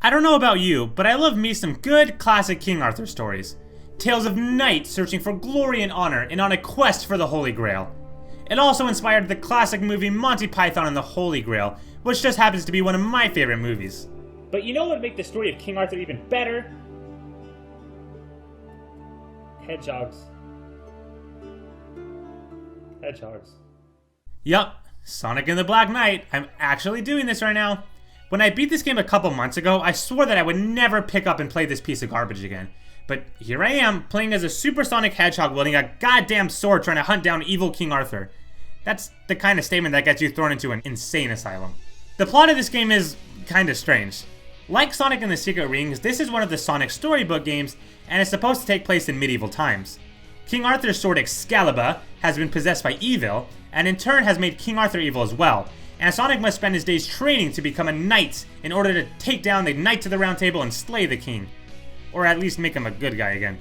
I don't know about you, but I love me some good classic King Arthur stories. Tales of knights searching for glory and honor and on a quest for the Holy Grail. It also inspired the classic movie Monty Python and the Holy Grail, which just happens to be one of my favorite movies. But you know what would make the story of King Arthur even better? Hedgehogs. Hedgehogs. Yup, Sonic and the Black Knight. I'm actually doing this right now. When I beat this game a couple months ago, I swore that I would never pick up and play this piece of garbage again. But here I am, playing as a supersonic hedgehog wielding a goddamn sword trying to hunt down evil King Arthur. That's the kind of statement that gets you thrown into an insane asylum. The plot of this game is kinda strange. Like Sonic and the Secret Rings, this is one of the Sonic storybook games, and it's supposed to take place in medieval times. King Arthur's sword Excalibur has been possessed by evil, and in turn has made King Arthur evil as well, and Sonic must spend his days training to become a knight in order to take down the Knights of the Round Table and slay the king. Or at least make him a good guy again.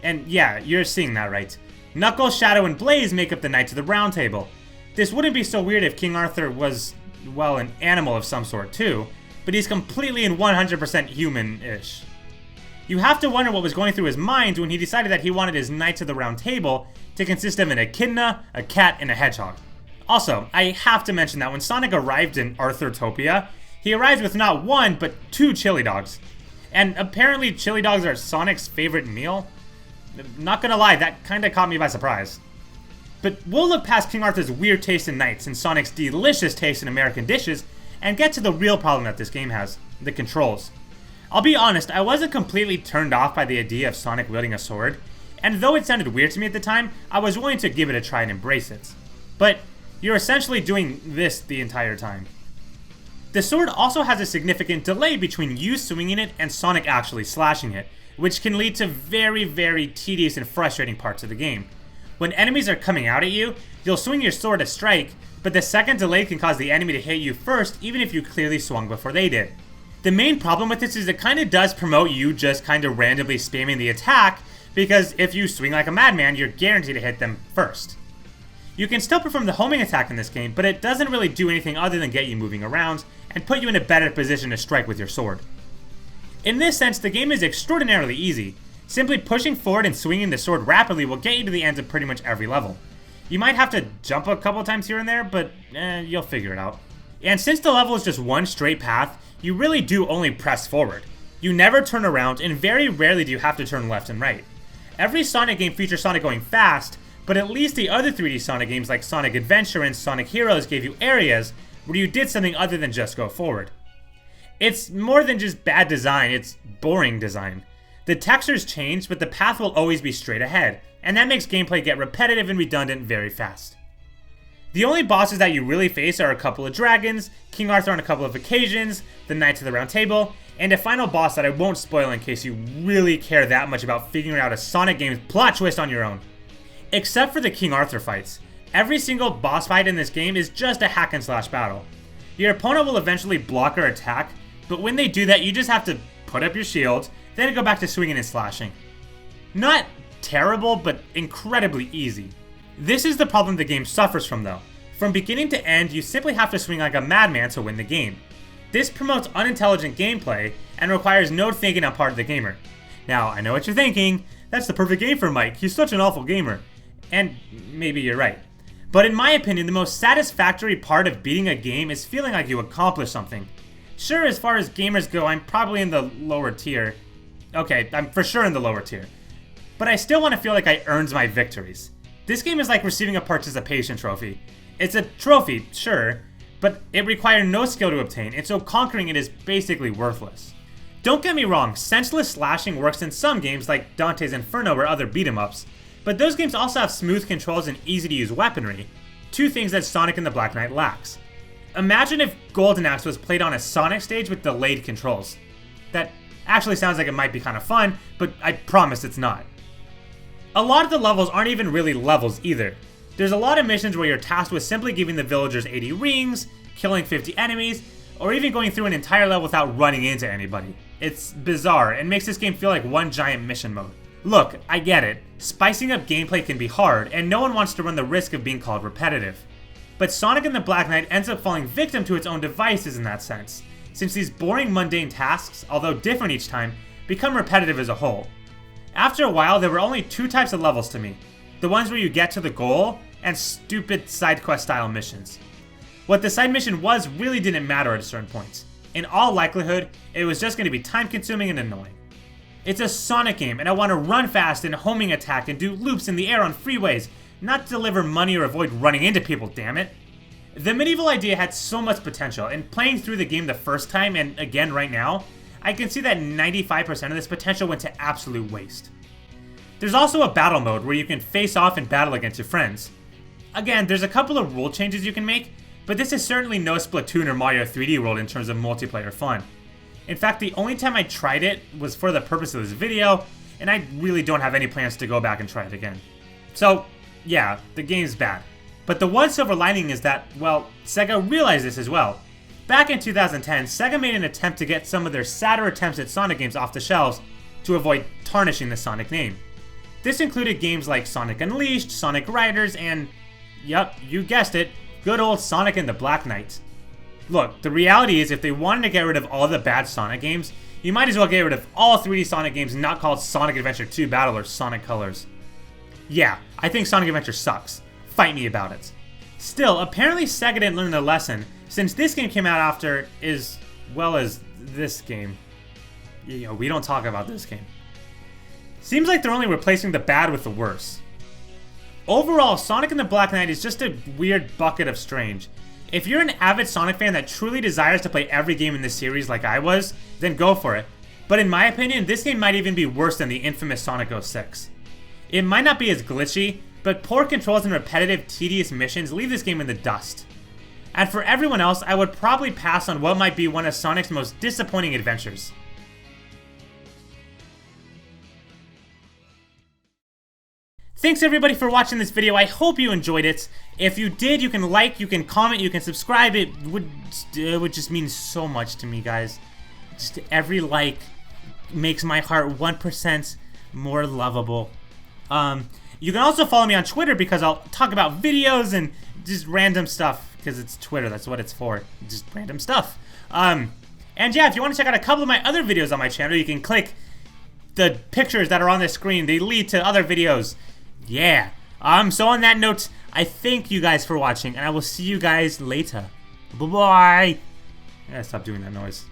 And yeah, you're seeing that right. Knuckles, Shadow, and Blaze make up the Knights of the Round Table. This wouldn't be so weird if King Arthur was, well, an animal of some sort too, but he's completely and 100% human-ish. You have to wonder what was going through his mind when he decided that he wanted his Knights of the Round Table to consist of an echidna, a cat, and a hedgehog. Also, I have to mention that when Sonic arrived in Arthurtopia, he arrived with not one, but 2 chili dogs. And apparently chili dogs are Sonic's favorite meal? Not gonna lie, that kinda caught me by surprise. But we'll look past King Arthur's weird taste in knights and Sonic's delicious taste in American dishes, and get to the real problem that this game has, the controls. I'll be honest, I wasn't completely turned off by the idea of Sonic wielding a sword, and though it sounded weird to me at the time, I was willing to give it a try and embrace it. But you're essentially doing this the entire time. The sword also has a significant delay between you swinging it and Sonic actually slashing it, which can lead to very, very tedious and frustrating parts of the game. When enemies are coming out at you, you'll swing your sword to strike, but the second delay can cause the enemy to hit you first even if you clearly swung before they did. The main problem with this is it kinda does promote you just kinda randomly spamming the attack, because if you swing like a madman, you're guaranteed to hit them first. You can still perform the homing attack in this game, but it doesn't really do anything other than get you moving around and put you in a better position to strike with your sword. In this sense, the game is extraordinarily easy. Simply pushing forward and swinging the sword rapidly will get you to the ends of pretty much every level. You might have to jump a couple times here and there, but you'll figure it out. And since the level is just one straight path, you really do only press forward. You never turn around, and very rarely do you have to turn left and right. Every Sonic game features Sonic going fast, but at least the other 3D Sonic games like Sonic Adventure and Sonic Heroes gave you areas where you did something other than just go forward. It's more than just bad design, it's boring design. The textures change, but the path will always be straight ahead, and that makes gameplay get repetitive and redundant very fast. The only bosses that you really face are a couple of dragons, King Arthur on a couple of occasions, the Knights of the Round Table, and a final boss that I won't spoil in case you really care that much about figuring out a Sonic game's plot twist on your own. Except for the King Arthur fights, every single boss fight in this game is just a hack and slash battle. Your opponent will eventually block or attack, but when they do that, you just have to put up your shield, then go back to swinging and slashing. Not terrible, but incredibly easy. This is the problem the game suffers from though. From beginning to end, you simply have to swing like a madman to win the game. This promotes unintelligent gameplay and requires no thinking on part of the gamer. Now, I know what you're thinking, that's the perfect game for Mike, he's such an awful gamer. And maybe you're right. But in my opinion, the most satisfactory part of beating a game is feeling like you accomplished something. Sure, as far as gamers go, I'm probably in the lower tier. Okay, I'm for sure in the lower tier. But I still want to feel like I earned my victories. This game is like receiving a participation trophy. It's a trophy, sure, but it required no skill to obtain, and so conquering it is basically worthless. Don't get me wrong, senseless slashing works in some games like Dante's Inferno or other beat-em-ups, but those games also have smooth controls and easy-to-use weaponry, two things that Sonic and the Black Knight lacks. Imagine if Golden Axe was played on a Sonic stage with delayed controls. That actually sounds like it might be kind of fun, but I promise it's not. A lot of the levels aren't even really levels either. There's a lot of missions where you're tasked with simply giving the villagers 80 rings, killing 50 enemies, or even going through an entire level without running into anybody. It's bizarre and makes this game feel like one giant mission mode. Look, I get it. Spicing up gameplay can be hard, and no one wants to run the risk of being called repetitive. But Sonic and the Black Knight ends up falling victim to its own devices in that sense. since these boring mundane tasks, although different each time, become repetitive as a whole. After a while, there were only two types of levels to me. The ones where you get to the goal, and stupid side quest style missions. What the side mission was really didn't matter at certain points. In all likelihood, it was just going to be time consuming and annoying. It's a Sonic game, and I want to run fast and homing attack and do loops in the air on freeways, not deliver money or avoid running into people, damn it. The medieval idea had so much potential, and playing through the game the first time and again right now, I can see that 95% of this potential went to absolute waste. There's also a battle mode where you can face off and battle against your friends. Again, there's a couple of rule changes you can make, but this is certainly no Splatoon or Mario 3D World in terms of multiplayer fun. In fact, the only time I tried it was for the purpose of this video, and I really don't have any plans to go back and try it again. So, yeah, the game's bad. But the one silver lining is that, well, Sega realized this as well. Back in 2010, Sega made an attempt to get some of their sadder attempts at Sonic games off the shelves to avoid tarnishing the Sonic name. This included games like Sonic Unleashed, Sonic Riders, and, yep, you guessed it, good old Sonic and the Black Knight. Look, the reality is if they wanted to get rid of all the bad Sonic games, you might as well get rid of all 3D Sonic games not called Sonic Adventure 2 Battle or Sonic Colors. Yeah, I think Sonic Adventure sucks. Fight me about it. Still, apparently Sega didn't learn the lesson, since this game came out after as well as this game. You know, we don't talk about this game. Seems like they're only replacing the bad with the worse. Overall, Sonic and the Black Knight is just a weird bucket of strange. If you're an avid Sonic fan that truly desires to play every game in this series like I was, then go for it. But in my opinion, this game might even be worse than the infamous Sonic 06. It might not be as glitchy, but poor controls and repetitive, tedious missions leave this game in the dust. And for everyone else, I would probably pass on what might be one of Sonic's most disappointing adventures. Thanks everybody for watching this video. I hope you enjoyed it. If you did, you can like, you can comment, you can subscribe. It would just mean so much to me, guys. Just every like makes my heart 1% more lovable. You can also follow me on Twitter because I'll talk about videos and just random stuff because it's Twitter. That's what it's for. Just random stuff. And yeah, if you want to check out a couple of my other videos on my channel, you can click the pictures that are on the screen. They lead to other videos. Yeah. So on that note, I thank you guys for watching, and I will see you guys later. Bye-bye. I gotta stop doing that noise.